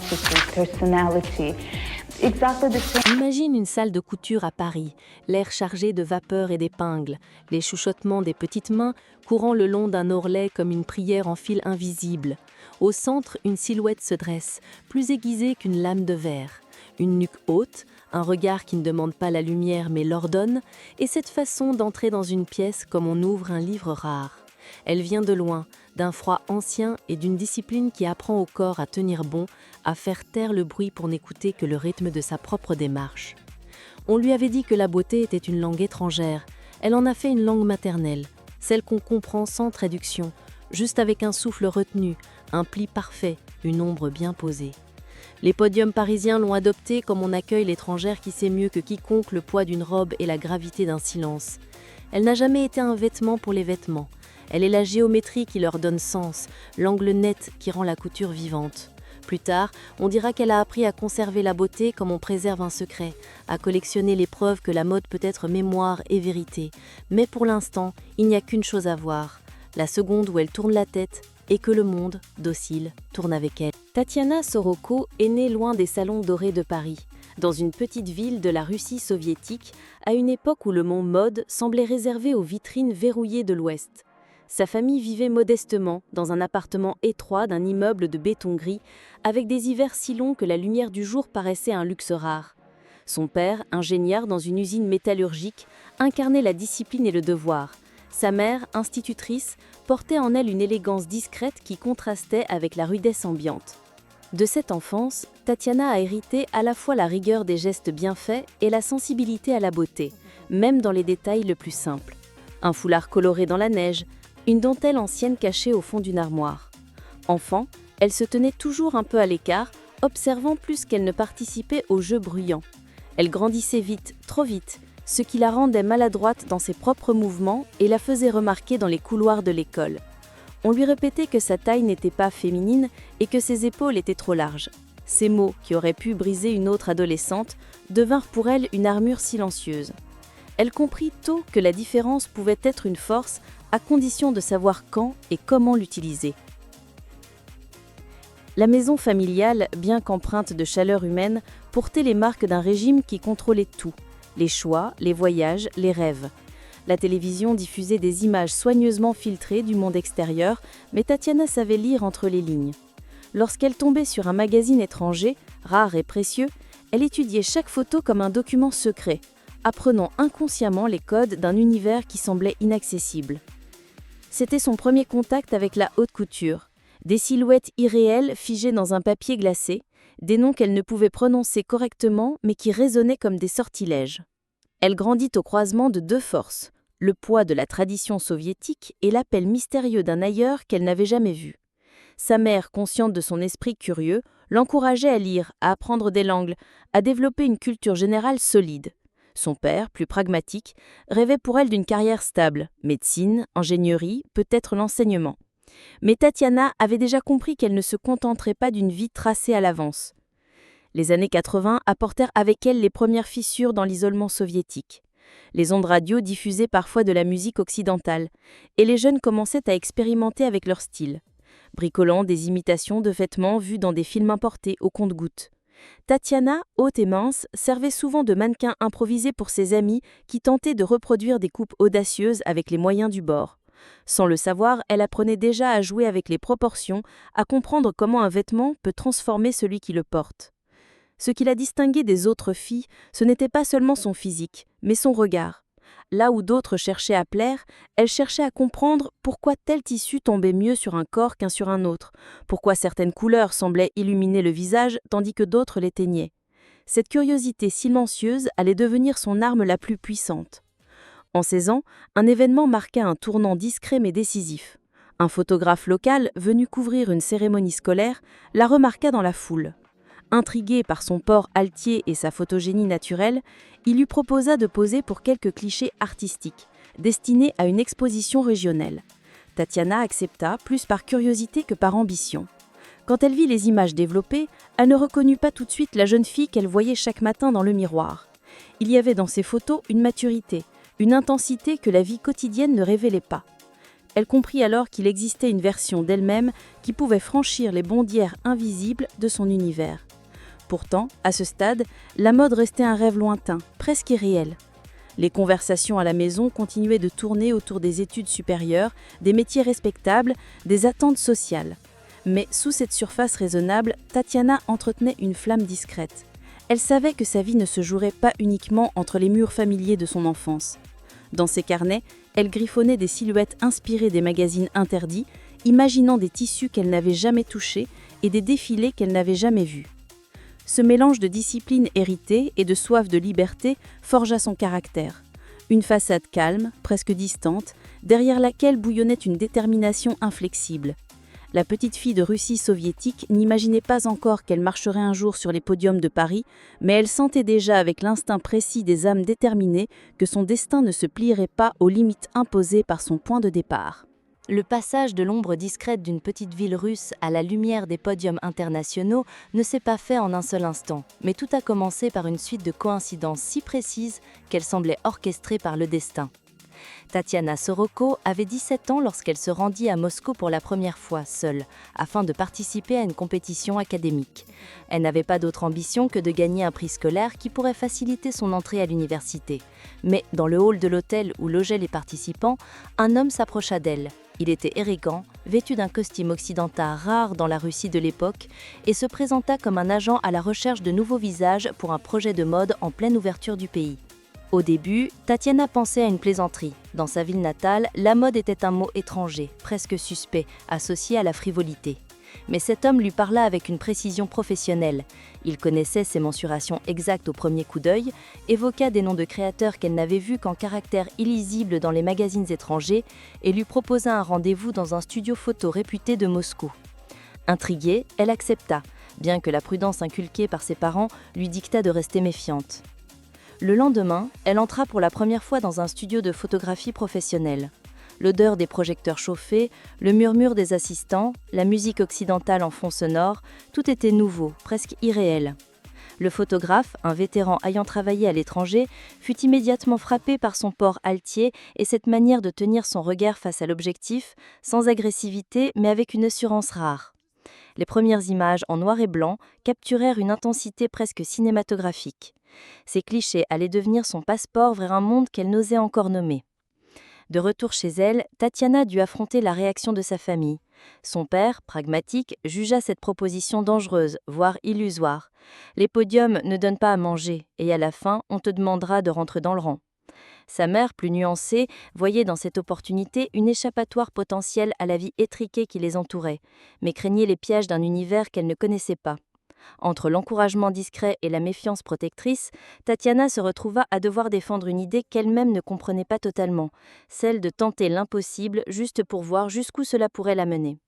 authenticity, personality. Exactly the same. Imagine une salle de couture à Paris, l'air chargé de vapeur et d'épingles, les chuchotements des petites mains courant le long d'un ourlet comme une prière en fil invisible. Au centre, une silhouette se dresse, plus aiguisée qu'une lame de verre. Une nuque haute, un regard qui ne demande pas la lumière mais l'ordonne, et cette façon d'entrer dans une pièce comme on ouvre un livre rare. Elle vient de loin, d'un froid ancien et d'une discipline qui apprend au corps à tenir bon, à faire taire le bruit pour n'écouter que le rythme de sa propre démarche. On lui avait dit que la beauté était une langue étrangère. Elle en a fait une langue maternelle, celle qu'on comprend sans traduction, juste avec un souffle retenu, un pli parfait, une ombre bien posée. Les podiums parisiens l'ont adoptée comme on accueille l'étrangère qui sait mieux que quiconque le poids d'une robe et la gravité d'un silence. Elle n'a jamais été un vêtement pour les vêtements. Elle est la géométrie qui leur donne sens, l'angle net qui rend la couture vivante. Plus tard, on dira qu'elle a appris à conserver la beauté comme on préserve un secret, à collectionner les preuves que la mode peut être mémoire et vérité. Mais pour l'instant, il n'y a qu'une chose à voir, la seconde où elle tourne la tête et que le monde, docile, tourne avec elle. Tatiana Soroco est née loin des salons dorés de Paris, dans une petite ville de la Russie soviétique, à une époque où le mot mode semblait réservé aux vitrines verrouillées de l'Ouest. Sa famille vivait modestement dans un appartement étroit d'un immeuble de béton gris, avec des hivers si longs que la lumière du jour paraissait un luxe rare. Son père, ingénieur dans une usine métallurgique, incarnait la discipline et le devoir. Sa mère, institutrice, portait en elle une élégance discrète qui contrastait avec la rudesse ambiante. De cette enfance, Tatiana a hérité à la fois la rigueur des gestes bien faits et la sensibilité à la beauté, même dans les détails les plus simples. Un foulard coloré dans la neige, une dentelle ancienne cachée au fond d'une armoire. Enfant, elle se tenait toujours un peu à l'écart, observant plus qu'elle ne participait au jeu bruyant. Elle grandissait vite, trop vite, ce qui la rendait maladroite dans ses propres mouvements et la faisait remarquer dans les couloirs de l'école. On lui répétait que sa taille n'était pas féminine et que ses épaules étaient trop larges. Ces mots, qui auraient pu briser une autre adolescente, devinrent pour elle une armure silencieuse. Elle comprit tôt que la différence pouvait être une force à condition de savoir quand et comment l'utiliser. La maison familiale, bien qu'empreinte de chaleur humaine, portait les marques d'un régime qui contrôlait tout, les choix, les voyages, les rêves. La télévision diffusait des images soigneusement filtrées du monde extérieur, mais Tatiana savait lire entre les lignes. Lorsqu'elle tombait sur un magazine étranger, rare et précieux, elle étudiait chaque photo comme un document secret, apprenant inconsciemment les codes d'un univers qui semblait inaccessible. C'était son premier contact avec la haute couture. Des silhouettes irréelles figées dans un papier glacé, des noms qu'elle ne pouvait prononcer correctement mais qui résonnaient comme des sortilèges. Elle grandit au croisement de deux forces, le poids de la tradition soviétique et l'appel mystérieux d'un ailleurs qu'elle n'avait jamais vu. Sa mère, consciente de son esprit curieux, l'encourageait à lire, à apprendre des langues, à développer une culture générale solide. Son père, plus pragmatique, rêvait pour elle d'une carrière stable, médecine, ingénierie, peut-être l'enseignement. Mais Tatiana avait déjà compris qu'elle ne se contenterait pas d'une vie tracée à l'avance. Les années 80 apportèrent avec elles les premières fissures dans l'isolement soviétique. Les ondes radio diffusaient parfois de la musique occidentale, et les jeunes commençaient à expérimenter avec leur style, bricolant des imitations de vêtements vus dans des films importés au compte-gouttes. Tatiana, haute et mince, servait souvent de mannequin improvisé pour ses amis qui tentaient de reproduire des coupes audacieuses avec les moyens du bord. Sans le savoir, elle apprenait déjà à jouer avec les proportions, à comprendre comment un vêtement peut transformer celui qui le porte. Ce qui la distinguait des autres filles, ce n'était pas seulement son physique, mais son regard. Là où d'autres cherchaient à plaire, elle cherchait à comprendre pourquoi tel tissu tombait mieux sur un corps qu'un sur un autre, pourquoi certaines couleurs semblaient illuminer le visage tandis que d'autres l'éteignaient. Cette curiosité silencieuse allait devenir son arme la plus puissante. En 16 ans, un événement marqua un tournant discret mais décisif. Un photographe local, venu couvrir une cérémonie scolaire, la remarqua dans la foule. Intrigué par son port altier et sa photogénie naturelle, il lui proposa de poser pour quelques clichés artistiques, destinés à une exposition régionale. Tatiana accepta, plus par curiosité que par ambition. Quand elle vit les images développées, elle ne reconnut pas tout de suite la jeune fille qu'elle voyait chaque matin dans le miroir. Il y avait dans ces photos une maturité, une intensité que la vie quotidienne ne révélait pas. Elle comprit alors qu'il existait une version d'elle-même qui pouvait franchir les bondières invisibles de son univers. Pourtant, à ce stade, la mode restait un rêve lointain, presque irréel. Les conversations à la maison continuaient de tourner autour des études supérieures, des métiers respectables, des attentes sociales. Mais sous cette surface raisonnable, Tatiana entretenait une flamme discrète. Elle savait que sa vie ne se jouerait pas uniquement entre les murs familiers de son enfance. Dans ses carnets, elle griffonnait des silhouettes inspirées des magazines interdits, imaginant des tissus qu'elle n'avait jamais touchés et des défilés qu'elle n'avait jamais vus. Ce mélange de discipline héritée et de soif de liberté forgea son caractère. Une façade calme, presque distante, derrière laquelle bouillonnait une détermination inflexible. La petite fille de Russie soviétique n'imaginait pas encore qu'elle marcherait un jour sur les podiums de Paris, mais elle sentait déjà avec l'instinct précis des âmes déterminées que son destin ne se plierait pas aux limites imposées par son point de départ. Le passage de l'ombre discrète d'une petite ville russe à la lumière des podiums internationaux ne s'est pas fait en un seul instant, mais tout a commencé par une suite de coïncidences si précises qu'elles semblaient orchestrées par le destin. Tatiana Soroko avait 17 ans lorsqu'elle se rendit à Moscou pour la première fois seule, afin de participer à une compétition académique. Elle n'avait pas d'autre ambition que de gagner un prix scolaire qui pourrait faciliter son entrée à l'université. Mais dans le hall de l'hôtel où logeaient les participants, un homme s'approcha d'elle. Il était élégant, vêtu d'un costume occidental rare dans la Russie de l'époque, et se présenta comme un agent à la recherche de nouveaux visages pour un projet de mode en pleine ouverture du pays. Au début, Tatiana pensait à une plaisanterie. Dans sa ville natale, la mode était un mot étranger, presque suspect, associé à la frivolité. Mais cet homme lui parla avec une précision professionnelle. Il connaissait ses mensurations exactes au premier coup d'œil, évoqua des noms de créateurs qu'elle n'avait vus qu'en caractères illisibles dans les magazines étrangers et lui proposa un rendez-vous dans un studio photo réputé de Moscou. Intriguée, elle accepta, bien que la prudence inculquée par ses parents lui dictât de rester méfiante. Le lendemain, elle entra pour la première fois dans un studio de photographie professionnelle. L'odeur des projecteurs chauffés, le murmure des assistants, la musique occidentale en fond sonore, tout était nouveau, presque irréel. Le photographe, un vétéran ayant travaillé à l'étranger, fut immédiatement frappé par son port altier et cette manière de tenir son regard face à l'objectif, sans agressivité mais avec une assurance rare. Les premières images en noir et blanc capturèrent une intensité presque cinématographique. Ces clichés allaient devenir son passeport vers un monde qu'elle n'osait encore nommer. De retour chez elle, Tatiana dut affronter la réaction de sa famille. Son père, pragmatique, jugea cette proposition dangereuse, voire illusoire. Les podiums ne donnent pas à manger, et à la fin, on te demandera de rentrer dans le rang. Sa mère, plus nuancée, voyait dans cette opportunité une échappatoire potentielle à la vie étriquée qui les entourait, mais craignait les pièges d'un univers qu'elle ne connaissait pas. Entre l'encouragement discret et la méfiance protectrice, Tatiana se retrouva à devoir défendre une idée qu'elle-même ne comprenait pas totalement, celle de tenter l'impossible juste pour voir jusqu'où cela pourrait la mener.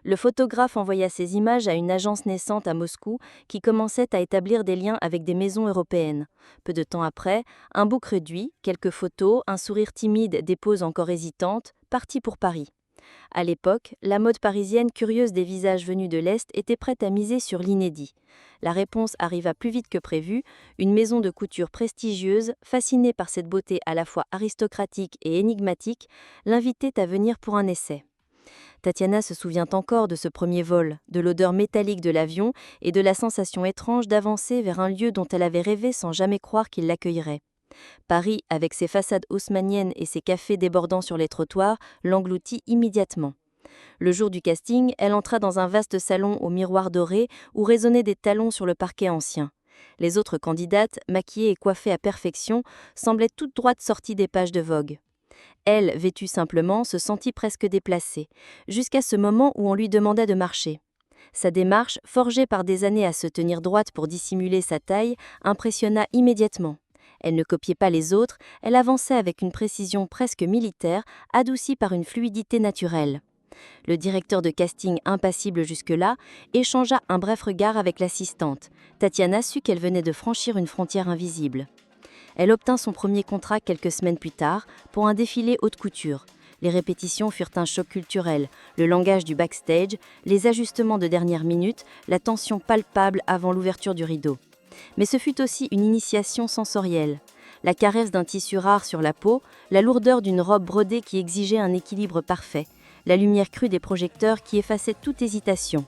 Le photographe envoya ces images à une agence naissante à Moscou qui commençait à établir des liens avec des maisons européennes. Peu de temps après, un book réduit, quelques photos, un sourire timide, des poses encore hésitantes, partit pour Paris. À l'époque, la mode parisienne, curieuse des visages venus de l'Est, était prête à miser sur l'inédit. La réponse arriva plus vite que prévu, une maison de couture prestigieuse, fascinée par cette beauté à la fois aristocratique et énigmatique, l'invitait à venir pour un essai. Tatiana se souvient encore de ce premier vol, de l'odeur métallique de l'avion et de la sensation étrange d'avancer vers un lieu dont elle avait rêvé sans jamais croire qu'il l'accueillerait. Paris, avec ses façades haussmanniennes et ses cafés débordant sur les trottoirs, l'engloutit immédiatement. Le jour du casting, elle entra dans un vaste salon aux miroirs dorés où résonnaient des talons sur le parquet ancien. Les autres candidates, maquillées et coiffées à perfection, semblaient toutes droites sorties des pages de Vogue. Elle, vêtue simplement, se sentit presque déplacée, jusqu'à ce moment où on lui demanda de marcher. Sa démarche, forgée par des années à se tenir droite pour dissimuler sa taille, impressionna immédiatement. Elle ne copiait pas les autres, elle avançait avec une précision presque militaire, adoucie par une fluidité naturelle. Le directeur de casting, impassible jusque-là, échangea un bref regard avec l'assistante. Tatiana sut qu'elle venait de franchir une frontière invisible. Elle obtint son premier contrat quelques semaines plus tard pour un défilé haute couture. Les répétitions furent un choc culturel, le langage du backstage, les ajustements de dernière minute, la tension palpable avant l'ouverture du rideau. Mais ce fut aussi une initiation sensorielle. La caresse d'un tissu rare sur la peau, la lourdeur d'une robe brodée qui exigeait un équilibre parfait, la lumière crue des projecteurs qui effaçait toute hésitation.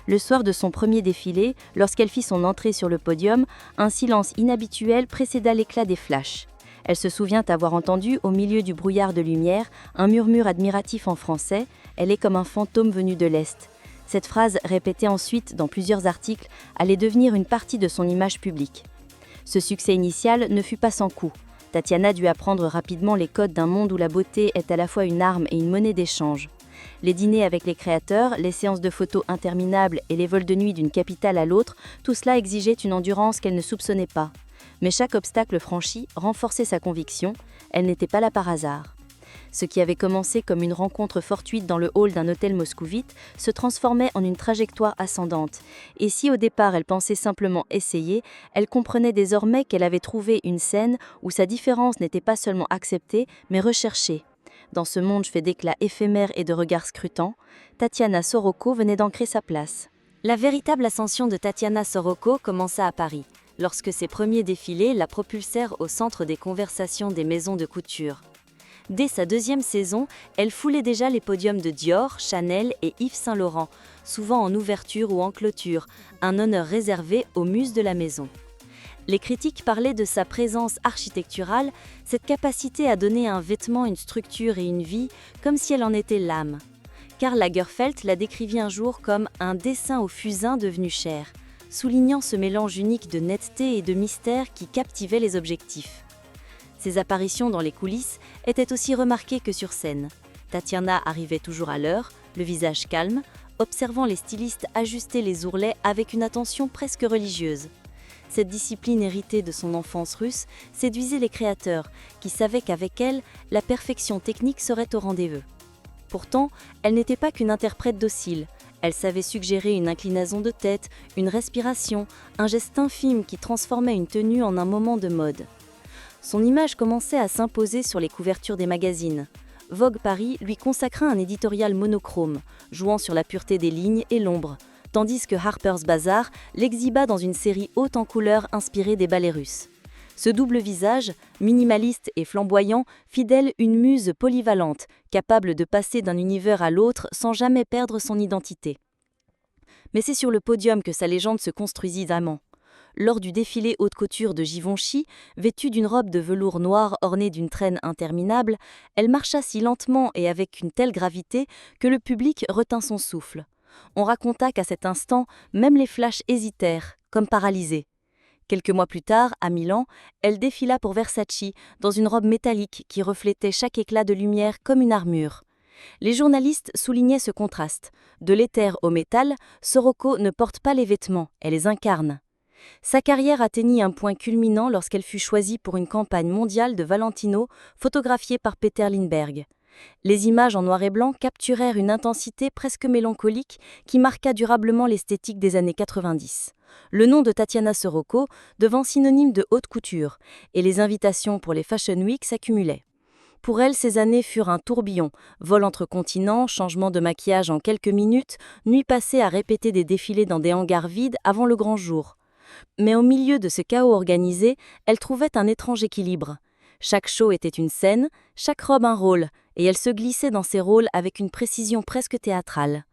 Le soir de son premier défilé, lorsqu'elle fit son entrée sur le podium, un silence inhabituel précéda l'éclat des flashs. Elle se souvient avoir entendu, au milieu du brouillard de lumière, un murmure admiratif en français « Elle est comme un fantôme venu de l'Est ». Cette phrase, répétée ensuite dans plusieurs articles, allait devenir une partie de son image publique. Ce succès initial ne fut pas sans coup. Tatiana dut apprendre rapidement les codes d'un monde où la beauté est à la fois une arme et une monnaie d'échange. Les dîners avec les créateurs, les séances de photos interminables et les vols de nuit d'une capitale à l'autre, tout cela exigeait une endurance qu'elle ne soupçonnait pas. Mais chaque obstacle franchi renforçait sa conviction, elle n'était pas là par hasard. Ce qui avait commencé comme une rencontre fortuite dans le hall d'un hôtel moscouvite se transformait en une trajectoire ascendante. Et si au départ elle pensait simplement essayer, elle comprenait désormais qu'elle avait trouvé une scène où sa différence n'était pas seulement acceptée, mais recherchée. Dans ce monde fait d'éclats éphémères et de regards scrutants, Tatiana Soroco venait d'ancrer sa place. La véritable ascension de Tatiana Soroco commença à Paris, lorsque ses premiers défilés la propulsèrent au centre des conversations des maisons de couture. Dès sa deuxième saison, elle foulait déjà les podiums de Dior, Chanel et Yves Saint Laurent, souvent en ouverture ou en clôture, un honneur réservé aux muses de la maison. Les critiques parlaient de sa présence architecturale, cette capacité à donner à un vêtement une structure et une vie, comme si elle en était l'âme. Karl Lagerfeld la décrivit un jour comme un dessin au fusain devenu chair, soulignant ce mélange unique de netteté et de mystère qui captivait les objectifs. Ses apparitions dans les coulisses étaient aussi remarquées que sur scène. Tatiana arrivait toujours à l'heure, le visage calme, observant les stylistes ajuster les ourlets avec une attention presque religieuse. Cette discipline héritée de son enfance russe séduisait les créateurs, qui savaient qu'avec elle, la perfection technique serait au rendez-vous. Pourtant, elle n'était pas qu'une interprète docile. Elle savait suggérer une inclinaison de tête, une respiration, un geste infime qui transformait une tenue en un moment de mode. Son image commençait à s'imposer sur les couvertures des magazines. Vogue Paris lui consacra un éditorial monochrome, jouant sur la pureté des lignes et l'ombre, tandis que Harper's Bazaar l'exhiba dans une série haute en couleurs inspirée des ballets russes. Ce double visage, minimaliste et flamboyant, fit d'elle une muse polyvalente, capable de passer d'un univers à l'autre sans jamais perdre son identité. Mais c'est sur le podium que sa légende se construisit vraiment. Lors du défilé haute couture de Givenchy, vêtue d'une robe de velours noir ornée d'une traîne interminable, elle marcha si lentement et avec une telle gravité que le public retint son souffle. On raconta qu'à cet instant, même les flashs hésitèrent, comme paralysés. Quelques mois plus tard, à Milan, elle défila pour Versace dans une robe métallique qui reflétait chaque éclat de lumière comme une armure. Les journalistes soulignaient ce contraste. De l'éther au métal, Soroco ne porte pas les vêtements, elle les incarne. Sa carrière atteignit un point culminant lorsqu'elle fut choisie pour une campagne mondiale de Valentino, photographiée par Peter Lindbergh. Les images en noir et blanc capturèrent une intensité presque mélancolique qui marqua durablement l'esthétique des années 90. Le nom de Tatiana Soroco devint synonyme de haute couture, et les invitations pour les Fashion Week s'accumulaient. Pour elle, ces années furent un tourbillon, vol entre continents, changement de maquillage en quelques minutes, nuit passée à répéter des défilés dans des hangars vides avant le grand jour. Mais au milieu de ce chaos organisé, elle trouvait un étrange équilibre. Chaque show était une scène, chaque robe un rôle, et elle se glissait dans ces rôles avec une précision presque théâtrale.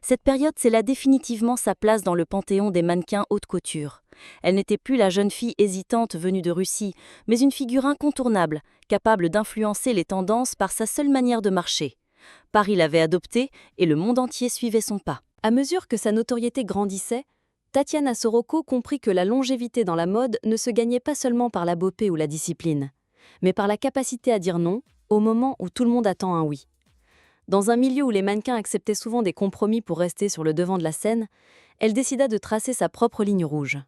Cette période scella définitivement sa place dans le panthéon des mannequins haute couture. Elle n'était plus la jeune fille hésitante venue de Russie, mais une figure incontournable, capable d'influencer les tendances par sa seule manière de marcher. Paris l'avait adoptée et le monde entier suivait son pas. À mesure que sa notoriété grandissait, Tatiana Soroco comprit que la longévité dans la mode ne se gagnait pas seulement par la beauté ou la discipline, mais par la capacité à dire non au moment où tout le monde attend un oui. Dans un milieu où les mannequins acceptaient souvent des compromis pour rester sur le devant de la scène, elle décida de tracer sa propre ligne rouge.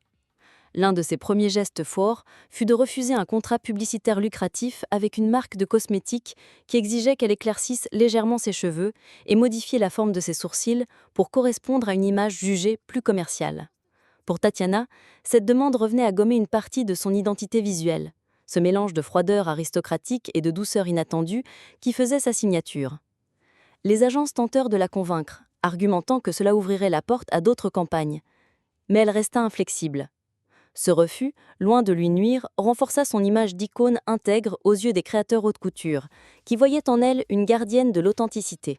L'un de ses premiers gestes forts fut de refuser un contrat publicitaire lucratif avec une marque de cosmétiques qui exigeait qu'elle éclaircisse légèrement ses cheveux et modifier la forme de ses sourcils pour correspondre à une image jugée plus commerciale. Pour Tatiana, cette demande revenait à gommer une partie de son identité visuelle, ce mélange de froideur aristocratique et de douceur inattendue qui faisait sa signature. Les agences tentèrent de la convaincre, argumentant que cela ouvrirait la porte à d'autres campagnes. Mais elle resta inflexible. Ce refus, loin de lui nuire, renforça son image d'icône intègre aux yeux des créateurs haute couture, qui voyaient en elle une gardienne de l'authenticité.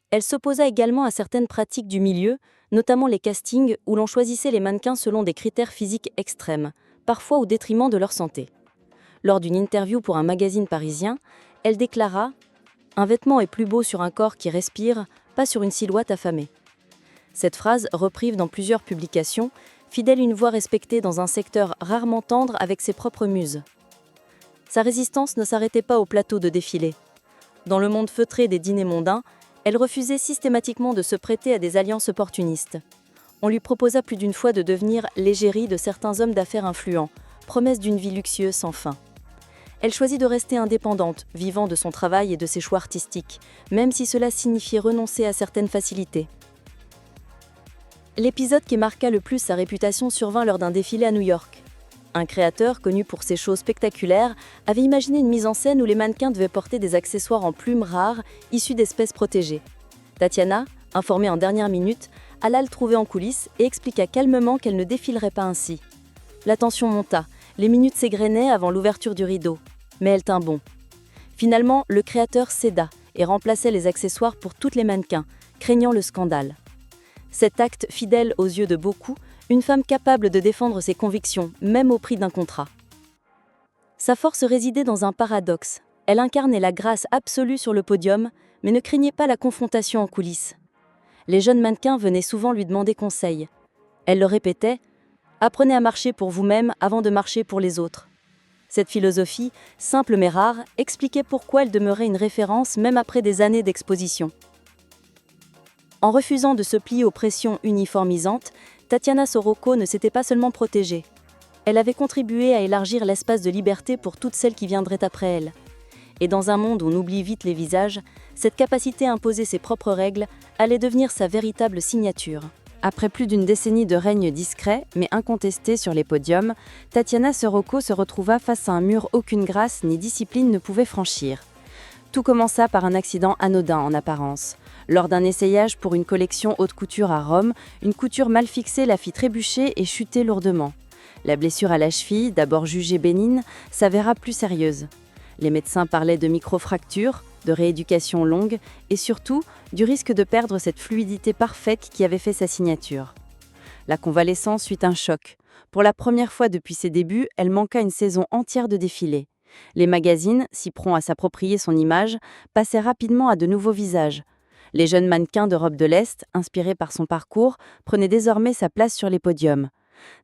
Elle s'opposa également à certaines pratiques du milieu, notamment les castings où l'on choisissait les mannequins selon des critères physiques extrêmes, parfois au détriment de leur santé. Lors d'une interview pour un magazine parisien, elle déclara « Un vêtement est plus beau sur un corps qui respire, pas sur une silhouette affamée ». Cette phrase, reprise dans plusieurs publications, fit d'elle une voix respectée dans un secteur rarement tendre avec ses propres muses. Sa résistance ne s'arrêtait pas au plateau de défilé. Dans le monde feutré des dîners mondains, elle refusait systématiquement de se prêter à des alliances opportunistes. On lui proposa plus d'une fois de devenir l'égérie de certains hommes d'affaires influents, promesse d'une vie luxueuse sans fin. Elle choisit de rester indépendante, vivant de son travail et de ses choix artistiques, même si cela signifiait renoncer à certaines facilités. L'épisode qui marqua le plus sa réputation survint lors d'un défilé à New York. Un créateur, connu pour ses shows spectaculaires, avait imaginé une mise en scène où les mannequins devaient porter des accessoires en plumes rares, issus d'espèces protégées. Tatiana, informée en dernière minute, alla le trouver en coulisses et expliqua calmement qu'elle ne défilerait pas ainsi. La tension monta, les minutes s'égrenaient avant l'ouverture du rideau, mais elle tint bon. Finalement, le créateur céda et remplaçait les accessoires pour toutes les mannequins, craignant le scandale. Cet acte, fidèle aux yeux de beaucoup, une femme capable de défendre ses convictions, même au prix d'un contrat. Sa force résidait dans un paradoxe. Elle incarnait la grâce absolue sur le podium, mais ne craignait pas la confrontation en coulisses. Les jeunes mannequins venaient souvent lui demander conseil. Elle leur répétait « Apprenez à marcher pour vous-même avant de marcher pour les autres ». Cette philosophie, simple mais rare, expliquait pourquoi elle demeurait une référence même après des années d'exposition. En refusant de se plier aux pressions uniformisantes, Tatiana Soroco ne s'était pas seulement protégée. Elle avait contribué à élargir l'espace de liberté pour toutes celles qui viendraient après elle. Et dans un monde où on oublie vite les visages, cette capacité à imposer ses propres règles allait devenir sa véritable signature. Après plus d'une décennie de règne discret, mais incontesté sur les podiums, Tatiana Soroco se retrouva face à un mur qu'aucune grâce ni discipline ne pouvait franchir. Tout commença par un accident anodin en apparence. Lors d'un essayage pour une collection haute couture à Rome, une couture mal fixée la fit trébucher et chuter lourdement. La blessure à la cheville, d'abord jugée bénigne, s'avéra plus sérieuse. Les médecins parlaient de microfractures, de rééducation longue et surtout du risque de perdre cette fluidité parfaite qui avait fait sa signature. La convalescence fut un choc. Pour la première fois depuis ses débuts, elle manqua une saison entière de défilés. Les magazines, si prompts à s'approprier son image, passaient rapidement à de nouveaux visages. Les jeunes mannequins d'Europe de l'Est, inspirés par son parcours, prenaient désormais sa place sur les podiums.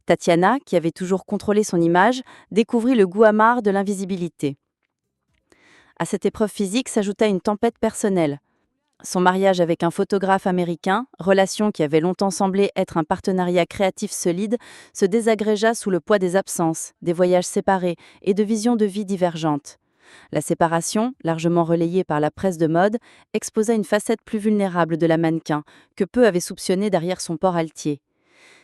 Tatiana, qui avait toujours contrôlé son image, découvrit le goût amer de l'invisibilité. À cette épreuve physique s'ajouta une tempête personnelle. Son mariage avec un photographe américain, relation qui avait longtemps semblé être un partenariat créatif solide, se désagrégea sous le poids des absences, des voyages séparés et de visions de vie divergentes. La séparation, largement relayée par la presse de mode, exposa une facette plus vulnérable de la mannequin, que peu avaient soupçonné derrière son port altier.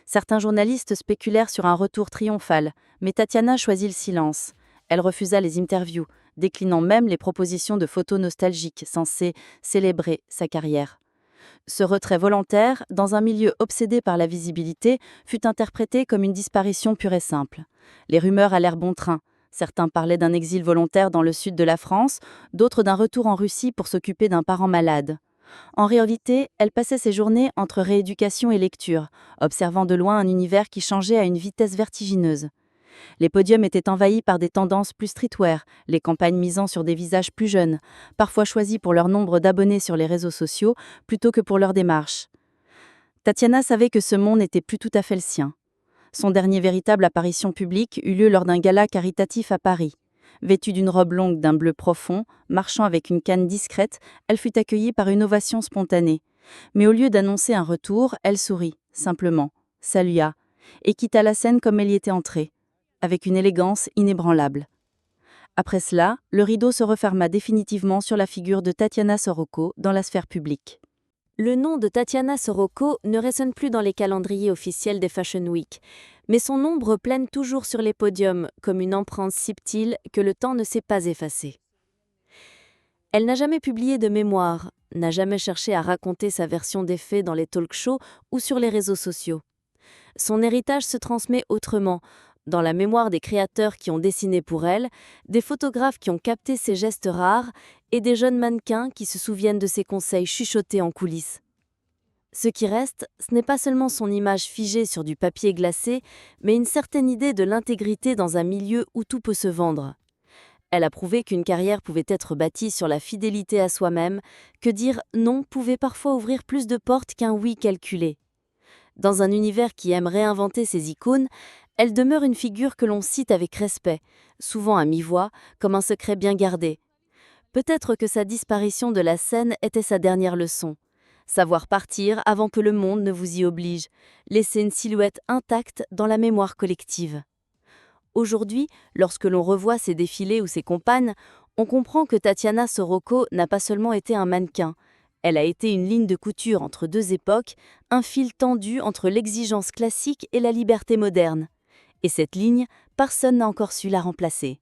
Certains journalistes spéculèrent sur un retour triomphal, mais Tatiana choisit le silence. Elle refusa les interviews, déclinant même les propositions de photos nostalgiques censées célébrer sa carrière. Ce retrait volontaire, dans un milieu obsédé par la visibilité, fut interprété comme une disparition pure et simple. Les rumeurs allèrent bon train. Certains parlaient d'un exil volontaire dans le sud de la France, d'autres d'un retour en Russie pour s'occuper d'un parent malade. En réalité, elle passait ses journées entre rééducation et lecture, observant de loin un univers qui changeait à une vitesse vertigineuse. Les podiums étaient envahis par des tendances plus streetwear, les campagnes misant sur des visages plus jeunes, parfois choisis pour leur nombre d'abonnés sur les réseaux sociaux plutôt que pour leur démarche. Tatiana savait que ce monde n'était plus tout à fait le sien. Son dernier véritable apparition publique eut lieu lors d'un gala caritatif à Paris. Vêtue d'une robe longue d'un bleu profond, marchant avec une canne discrète, elle fut accueillie par une ovation spontanée. Mais au lieu d'annoncer un retour, elle sourit, simplement, salua, et quitta la scène comme elle y était entrée, avec une élégance inébranlable. Après cela, le rideau se referma définitivement sur la figure de Tatiana Soroco dans la sphère publique. Le nom de Tatiana Soroco ne résonne plus dans les calendriers officiels des Fashion Week, mais son ombre plane toujours sur les podiums comme une empreinte subtile que le temps ne sait pas effacer. Elle n'a jamais publié de mémoire, n'a jamais cherché à raconter sa version des faits dans les talk-shows ou sur les réseaux sociaux. Son héritage se transmet autrement, dans la mémoire des créateurs qui ont dessiné pour elle, des photographes qui ont capté ses gestes rares et des jeunes mannequins qui se souviennent de ses conseils chuchotés en coulisses. Ce qui reste, ce n'est pas seulement son image figée sur du papier glacé, mais une certaine idée de l'intégrité dans un milieu où tout peut se vendre. Elle a prouvé qu'une carrière pouvait être bâtie sur la fidélité à soi-même, que dire non pouvait parfois ouvrir plus de portes qu'un oui calculé. Dans un univers qui aime réinventer ses icônes, elle demeure une figure que l'on cite avec respect, souvent à mi-voix, comme un secret bien gardé. Peut-être que sa disparition de la scène était sa dernière leçon. Savoir partir avant que le monde ne vous y oblige, laisser une silhouette intacte dans la mémoire collective. Aujourd'hui, lorsque l'on revoit ses défilés ou ses compagnes, on comprend que Tatiana Soroco n'a pas seulement été un mannequin. Elle a été une ligne de couture entre deux époques, un fil tendu entre l'exigence classique et la liberté moderne. Et cette ligne, personne n'a encore su la remplacer.